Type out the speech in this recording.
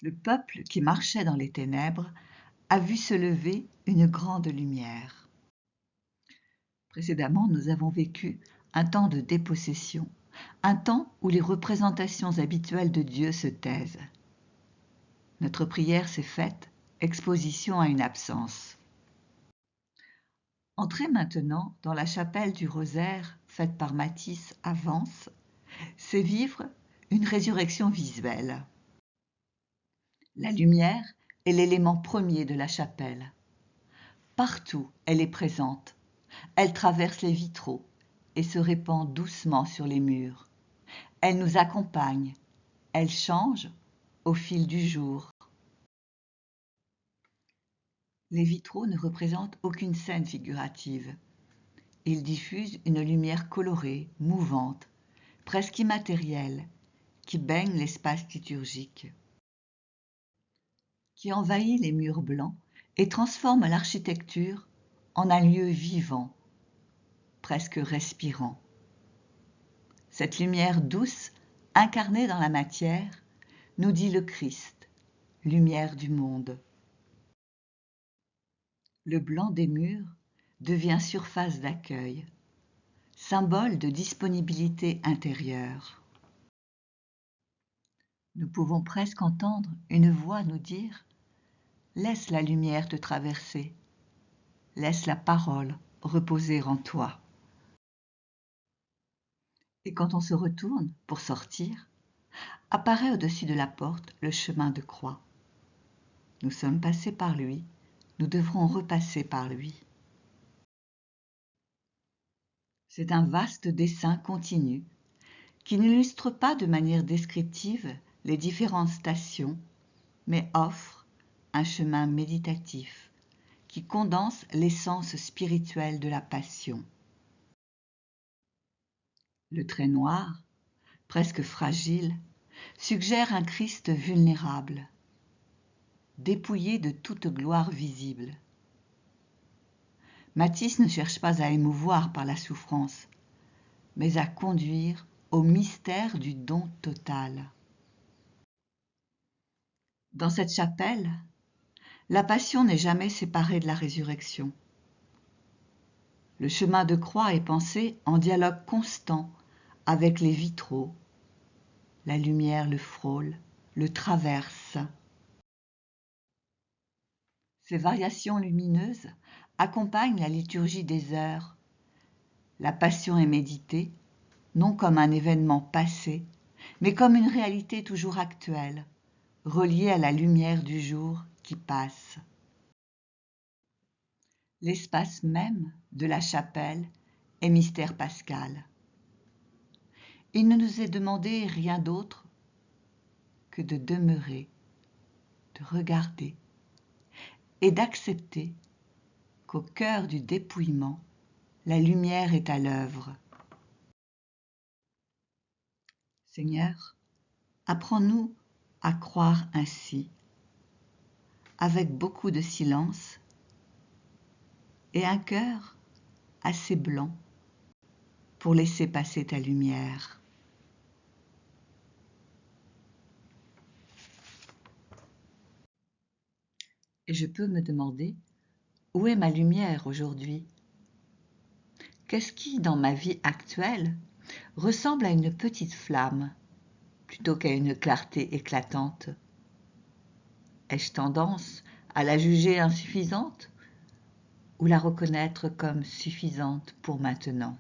Le peuple qui marchait dans les ténèbres a vu se lever une grande lumière. Précédemment, nous avons vécu un temps de dépossession, un temps où les représentations habituelles de Dieu se taisent. Notre prière s'est faite, exposition à une absence. Entrer maintenant dans la chapelle du rosaire faite par Matisse à Vence, c'est vivre une résurrection visuelle. La lumière est l'élément premier de la chapelle. Partout, elle est présente. Elle traverse les vitraux et se répand doucement sur les murs. Elle nous accompagne. Elle change au fil du jour. Les vitraux ne représentent aucune scène figurative. Ils diffusent une lumière colorée, mouvante, presque immatérielle, qui baigne l'espace liturgique, qui envahit les murs blancs et transforme l'architecture en un lieu vivant, presque respirant. Cette lumière douce, incarnée dans la matière, nous dit le Christ, lumière du monde. Le blanc des murs devient surface d'accueil, symbole de disponibilité intérieure. Nous pouvons presque entendre une voix nous dire « Laisse la lumière te traverser, laisse la parole reposer en toi ». Et quand on se retourne pour sortir, apparaît au-dessus de la porte le chemin de croix. Nous sommes passés par lui, nous devrons repasser par lui. C'est un vaste dessin continu qui n'illustre pas de manière descriptive les différentes stations, mais offre un chemin méditatif qui condense l'essence spirituelle de la passion. Le trait noir, presque fragile, suggère un Christ vulnérable, dépouillé de toute gloire visible. Matisse ne cherche pas à émouvoir par la souffrance, mais à conduire au mystère du don total. Dans cette chapelle, la passion n'est jamais séparée de la résurrection. Le chemin de croix est pensé en dialogue constant avec les vitraux. La lumière le frôle, le traverse. Ces variations lumineuses accompagnent la liturgie des heures. La passion est méditée, non comme un événement passé, mais comme une réalité toujours actuelle, reliée à la lumière du jour qui passe. L'espace même de la chapelle est mystère pascal. Il ne nous est demandé rien d'autre que de demeurer, de regarder et d'accepter qu'au cœur du dépouillement, la lumière est à l'œuvre. Seigneur, apprends-nous à croire ainsi, avec beaucoup de silence et un cœur assez blanc pour laisser passer ta lumière. Et je peux me demander, où est ma lumière aujourd'hui? Qu'est-ce qui, dans ma vie actuelle, ressemble à une petite flamme plutôt qu'à une clarté éclatante? Ai-je tendance à la juger insuffisante ou la reconnaître comme suffisante pour maintenant?